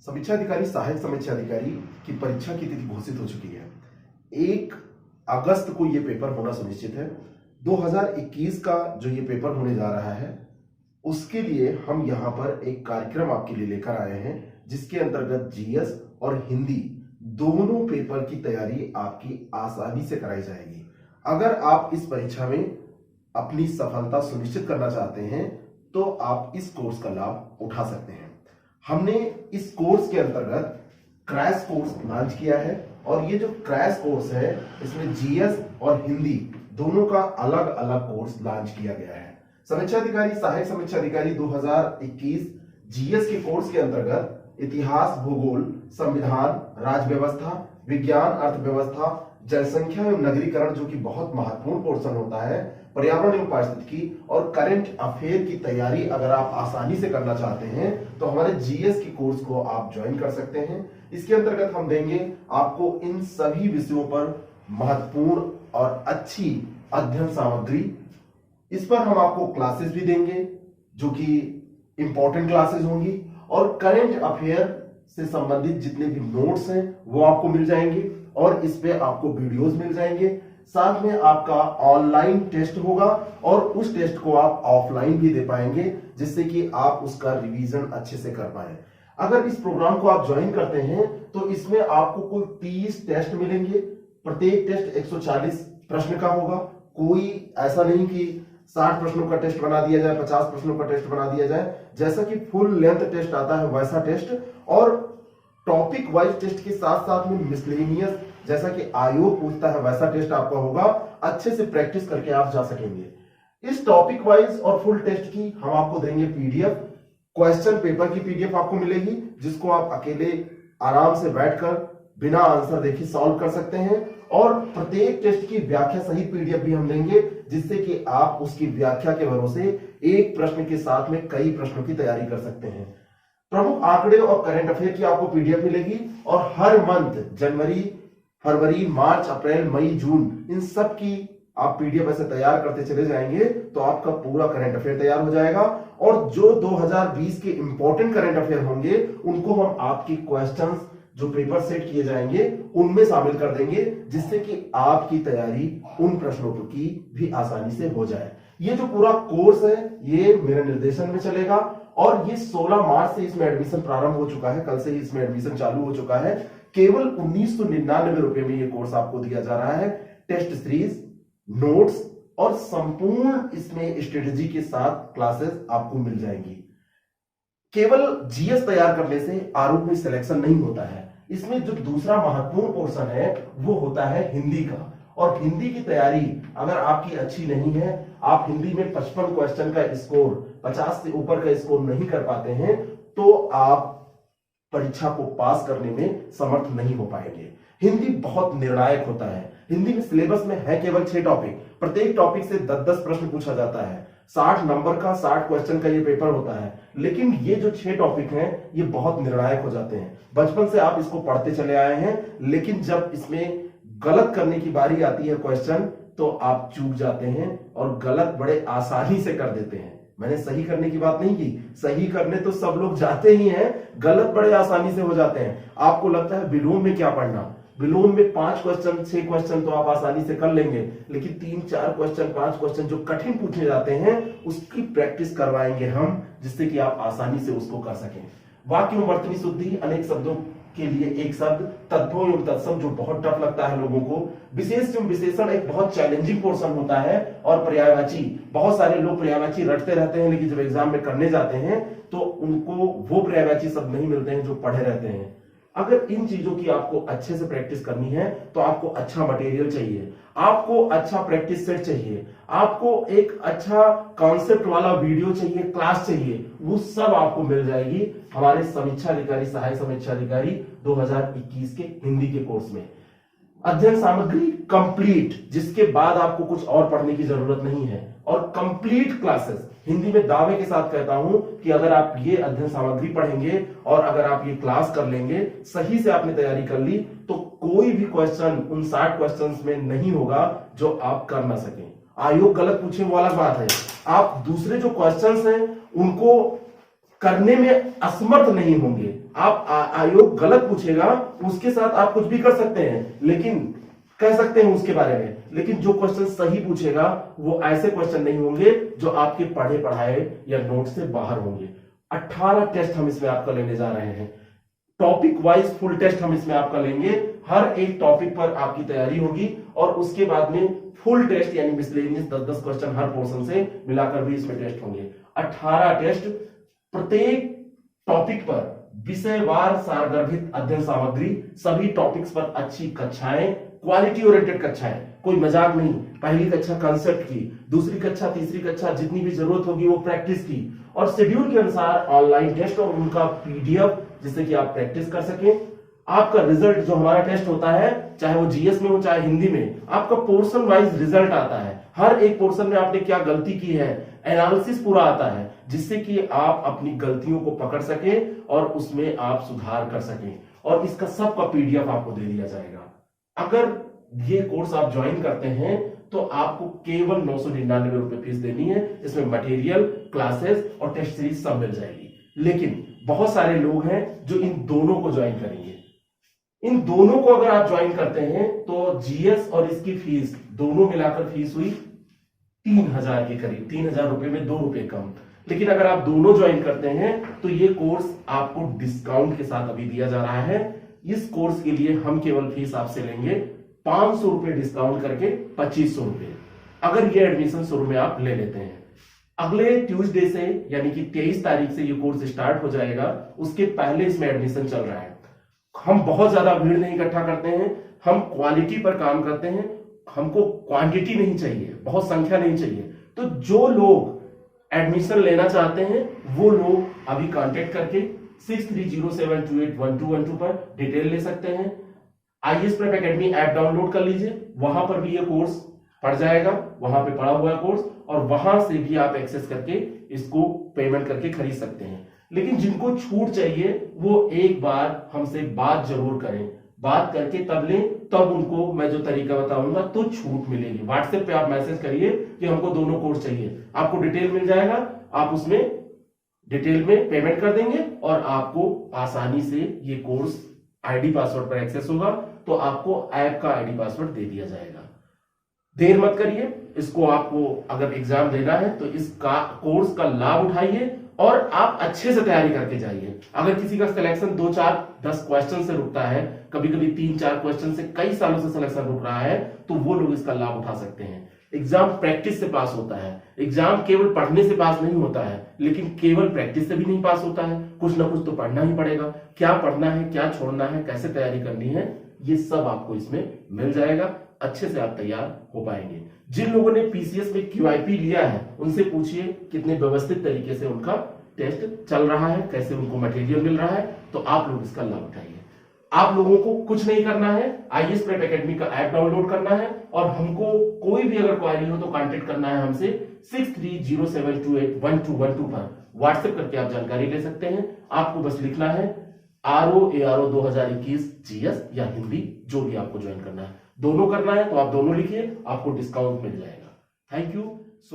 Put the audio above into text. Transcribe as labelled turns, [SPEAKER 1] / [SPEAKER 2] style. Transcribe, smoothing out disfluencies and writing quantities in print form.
[SPEAKER 1] समीक्षा अधिकारी, सहायक समीक्षा अधिकारी की परीक्षा की तिथि घोषित हो चुकी है। 1 अगस्त को ये पेपर होना सुनिश्चित है। 2021 का जो ये पेपर होने जा रहा है उसके लिए हम यहाँ पर एक कार्यक्रम आपके लिए लेकर आए हैं, जिसके अंतर्गत जीएस और हिंदी दोनों पेपर की तैयारी आपकी आसानी से कराई जाएगी। अगर आप इस परीक्षा में अपनी सफलता सुनिश्चित करना चाहते हैं तो आप इस कोर्स का लाभ उठा सकते हैं। हमने इस कोर्स के अंतर्गत क्रैश कोर्स लॉन्च किया है और ये जो क्रैश कोर्स है इसमें जीएस और हिंदी दोनों का अलग अलग कोर्स लॉन्च किया गया है। समीक्षा अधिकारी, सहायक समीक्षा अधिकारी 2021 जीएस के कोर्स के अंतर्गत इतिहास, भूगोल, संविधान, राज्य व्यवस्था, विज्ञान, अर्थव्यवस्था, जनसंख्या एवं नगरीकरण जो कि बहुत महत्वपूर्ण पोर्शन होता है, पर्यावरण एवं पारिस्थितिकी और करंट अफेयर की तैयारी अगर आप आसानी से करना चाहते हैं तो हमारे जीएस के कोर्स को आप ज्वाइन कर सकते हैं। इसके अंतर्गत हम देंगे आपको इन सभी विषयों पर महत्वपूर्ण और अच्छी अध्ययन सामग्री। इस पर हम आपको क्लासेस भी देंगे जो कि इंपॉर्टेंट क्लासेस होंगी और करंट अफेयर से संबंधित जितने भी नोट्स हैं वो आपको मिल जाएंगे और इस पे आपको वीडियोस मिल जाएंगे। साथ में आपका ऑनलाइन टेस्ट होगा और उस टेस्ट को आप ऑफलाइन भी दे पाएंगे, जिससे कि आप उसका रिवीजन अच्छे से कर पाए। अगर इस प्रोग्राम को आप ज्वाइन करते हैं तो इसमें आपको कुल 30 टेस्ट मिलेंगे। प्रत्येक टेस्ट 140 प्रश्न का होगा। कोई ऐसा नहीं कि 60 प्रश्नों का टेस्ट बना दिया जाए, 50 प्रश्नों का टेस्ट बना दिया जाए। जैसा कि फुल लेंथ टेस्ट आता है वैसा टेस्ट और टॉपिक वाइज टेस्ट के साथ साथ में मिसलेनियस जैसा कि आयोग पूछता है वैसा टेस्ट आपका होगा। अच्छे से प्रैक्टिस करके आप जा सकेंगे। इस टॉपिक वाइज और फुल टेस्ट की हम आपको देंगे पीडीएफ, क्वेश्चन पेपर की पीडीएफ आपको मिलेगी, जिसको आप अकेले आराम से बैठकर बिना आंसर देखे सॉल्व कर सकते हैं। और प्रत्येक टेस्ट की व्याख्या सहित पीडीएफ भी हम देंगे, जिससे कि आप उसकी व्याख्या के भरोसे एक प्रश्न के साथ में कई प्रश्नों की तैयारी कर सकते हैं। प्रमुख आंकड़े और करंट अफेयर की आपको पीडीएफ मिलेगी और हर मंथ जनवरी, फरवरी, मार्च, अप्रैल, मई, जून इन सब की आप पीडीएफ ऐसे तैयार करते चले जाएंगे तो आपका पूरा करंट अफेयर तैयार हो जाएगा। और जो 2020 के इंपॉर्टेंट करंट अफेयर होंगे उनको हम आपकी क्वेश्चंस जो पेपर सेट किए जाएंगे उनमें शामिल कर देंगे, जिससे कि आपकी तैयारी उन प्रश्नों की भी आसानी से हो जाए। ये जो पूरा कोर्स है ये मेरे निर्देशन में चलेगा और ये 16 मार्च से इसमें एडमिशन प्रारंभ हो चुका है। कल से ही इसमें एडमिशन चालू हो चुका है। केवल 1999 रुपए में ये कोर्स आपको दिया जा रहा है। टेस्ट सीरीज, नोट्स और संपूर्ण इसमें स्ट्रेटेजी के साथ क्लासेस आपको मिल जाएंगी। केवल जीएस तैयार करने से आरोप में सिलेक्शन नहीं होता है। इसमें जो दूसरा महत्वपूर्ण पोर्शन है वो होता है हिंदी का। और हिंदी की तैयारी अगर आपकी अच्छी नहीं है, आप हिंदी में 55 क्वेश्चन का स्कोर, 50 से ऊपर का स्कोर नहीं कर पाते हैं, तो आप परीक्षा को पास करने में समर्थ नहीं हो पाएंगे। हिंदी बहुत निर्णायक होता है। हिंदी में सिलेबस में है केवल 6 टॉपिक। प्रत्येक टॉपिक से 10-10 प्रश्न पूछा जाता है। 60 नंबर का 60 क्वेश्चन का ये पेपर होता है। लेकिन ये जो 6 टॉपिक हैं ये बहुत निर्णायक हो जाते हैं। बचपन से आप इसको पढ़ते चले आए हैं, लेकिन जब इसमें गलत करने की बारी आती है क्वेश्चन तो आप चूक जाते हैं और गलत बड़े आसानी से कर देते हैं। मैंने सही करने की बात नहीं की, सही करने तो सब लोग जाते ही हैं, गलत बड़े आसानी से हो जाते हैं। आपको लगता है विलोम में क्या पढ़ना, विलोम में 5 क्वेश्चन 6 क्वेश्चन तो आप आसानी से कर लेंगे, लेकिन 3-4 क्वेश्चन 5 क्वेश्चन जो कठिन पूछे जाते हैं उसकी प्रैक्टिस करवाएंगे हम, जिससे कि आप आसानी से उसको कर सकें। वाक्य में वर्तनी शुद्धि, अनेक शब्दों के लिए एक शब्द, तत्वों एवं तत्सम जो बहुत टफ लगता है लोगों को, विशेष एवं विशेषण एक बहुत चैलेंजिंग पोर्शन होता है, और पर्यायवाची, बहुत सारे लोग पर्यायवाची रटते रहते हैं लेकिन जब एग्जाम में करने जाते हैं तो उनको वो पर्यायवाची शब्द नहीं मिलते हैं जो पढ़े रहते हैं। अगर इन चीजों की आपको अच्छे से प्रैक्टिस करनी है तो आपको अच्छा मटेरियल चाहिए, आपको अच्छा प्रैक्टिस सेट चाहिए, आपको एक अच्छा कॉन्सेप्ट वाला वीडियो चाहिए, क्लास चाहिए, वो सब आपको मिल जाएगी हमारे समीक्षा अधिकारी, सहायक समीक्षा अधिकारी 2021 के हिंदी के कोर्स में। अध्ययन सामग्री कंप्लीट, जिसके बाद आपको कुछ और पढ़ने की जरूरत नहीं है, और कंप्लीट क्लासेस। हिंदी में दावे के साथ कहता हूं कि अगर आप ये अध्ययन सामग्री पढ़ेंगे और अगर आप ये क्लास कर लेंगे, सही से आपने तैयारी कर ली, तो कोई भी क्वेश्चन उन 60 क्वेश्चंस में नहीं होगा जो आप कर ना सकें। आयोग गलत पूछे वो अलग बात है, आप दूसरे जो क्वेश्चंस हैं उनको करने में असमर्थ नहीं होंगे। आप आयोग गलत पूछेगा उसके साथ आप कुछ भी कर सकते हैं, लेकिन कह सकते हैं उसके बारे में, लेकिन जो क्वेश्चन सही पूछेगा वो ऐसे क्वेश्चन नहीं होंगे जो आपके पढ़े पढ़ाए या नोट से बाहर होंगे। 18 टेस्ट हम इसमें आपका लेने जा रहे हैं, टॉपिक वाइज फुल टेस्ट हम इसमें आपका लेंगे। हर एक टॉपिक पर आपकी तैयारी होगी और उसके बाद में फुल टेस्ट यानी मिसलेनियस 10-10 क्वेश्चन हर पोर्शन से मिलाकर भी इसमें टेस्ट होंगे। 18 टेस्ट, प्रत्येक टॉपिक पर विषयवार सारगर्भित अध्ययन सामग्री, सभी टॉपिक्स पर अच्छी कक्षाएं, क्वालिटी ओरिएंटेड कक्षाएं, कोई मजाक नहीं। पहली कक्षा कंसेप्ट की, दूसरी कक्षा तीसरी कक्षा जितनी भी जरूरत होगी वो प्रैक्टिस की, और शेड्यूल के अनुसार ऑनलाइन टेस्ट और उनका पीडीएफ जिससे कि आप प्रैक्टिस कर सकें। आपका रिजल्ट जो हमारा टेस्ट होता है, चाहे वो जीएस में हो चाहे हिंदी में, आपका पोर्शन वाइज रिजल्ट आता है। हर एक पोर्शन में आपने क्या गलती की है एनालिसिस पूरा आता है, जिससे कि आप अपनी गलतियों को पकड़ सकें और उसमें आप सुधार कर सकें, और इसका सबका पीडीएफ आपको दे दिया जाएगा। अगर ये कोर्स आप ज्वाइन करते हैं तो आपको केवल 999 रुपए फीस देनी है। इसमें मटेरियल, क्लासेस और टेस्ट सीरीज सब मिल जाएगी। लेकिन बहुत सारे लोग हैं जो इन दोनों को ज्वाइन करेंगे। इन दोनों को अगर आप ज्वाइन करते हैं तो जीएस और इसकी फीस दोनों मिलाकर फीस हुई 3000 के करीब, 3000 रुपए में 2 रुपए कम। लेकिन अगर आप दोनों ज्वाइन करते हैं तो ये कोर्स आपको डिस्काउंट के साथ अभी दिया जा रहा है। इस कोर्स के लिए हम केवल फीस आपसे लेंगे 500 रुपए डिस्काउंट करके 2500 रुपए, अगर ये एडमिशन शुरू में आप ले लेते हैं। अगले ट्यूसडे से यानी कि 23 तारीख से ये कोर्स स्टार्ट हो जाएगा, उसके पहले इसमें एडमिशन चल रहा है। हम बहुत ज्यादा भीड़ नहीं इकट्ठा करते हैं, हम क्वालिटी पर काम करते हैं, हमको क्वांटिटी नहीं चाहिए, बहुत संख्या नहीं चाहिए। तो जो लोग एडमिशन लेना चाहते हैं वो लोग अभी कांटेक्ट करके 6307281212 पर डिटेल ले सकते हैं। IAS prep academy app download कर लीजिए, वहां पर भी ये कोर्स पढ़ जाएगा, वहां पे पढ़ा हुआ है कोर्स, और वहां से भी आप एक्सेस करके इसको पेमेंट करके खरीद सकते हैं। लेकिन जिनको छूट चाहिए वो एक बार हमसे बात जरूर करें, बात करके तब लें, तब उनको मैं जो तरीका बताऊंगा तो छूट मिलेगी। व्हाट्सएप पे आप मैसेज करिए कि हमको दोनों कोर्स चाहिए, आपको डिटेल मिल जाएगा, आप उसमें डिटेल में पेमेंट कर देंगे और आपको आसानी से ये कोर्स आईडी पासवर्ड पर एक्सेस होगा, तो आपको ऐप का आईडी पासवर्ड दे दिया जाएगा। देर मत करिए, इसको आपको अगर एग्जाम देना है तो इस कोर्स का लाभ उठाइए और आप अच्छे से तैयारी करके जाइए। अगर किसी का सिलेक्शन 2, 4, 10 क्वेश्चन से रुकता है, कभी कभी 3, 4 क्वेश्चन से कई सालों से सिलेक्शन रुक रहा है, तो वो लोग इसका लाभ उठा सकते हैं। एग्जाम प्रैक्टिस से पास होता है, एग्जाम केवल पढ़ने से पास नहीं होता है, लेकिन केवल प्रैक्टिस से भी नहीं पास होता है। कुछ ना कुछ तो पढ़ना ही पड़ेगा, क्या पढ़ना है, क्या छोड़ना है, कैसे तैयारी करनी है, ये सब आपको इसमें मिल जाएगा। अच्छे से आप तैयार हो पाएंगे। जिन लोगों ने पीसीएस में क्यूआईपी लिया है उनसे पूछिए कितने व्यवस्थित तरीके से उनका टेस्ट चल रहा है, कैसे उनको मटेरियल मिल रहा है, तो आप लोग इसका लाभ उठाइए। आप लोगों को कुछ नहीं करना है, आईएएस प्रेप एकेडमी का ऐप डाउनलोड करना है, और हमको कोई भी अगर क्वारी हो तो कांटेक्ट करना है हमसे 6307281212 पर व्हाट्सएप करके आप जानकारी ले सकते हैं। आपको बस लिखना है ROARO 2021 जीएस या हिंदी, जो भी आपको ज्वाइन करना है। दोनों करना है तो आप दोनों लिखिए, आपको डिस्काउंट मिल जाएगा। Thank you.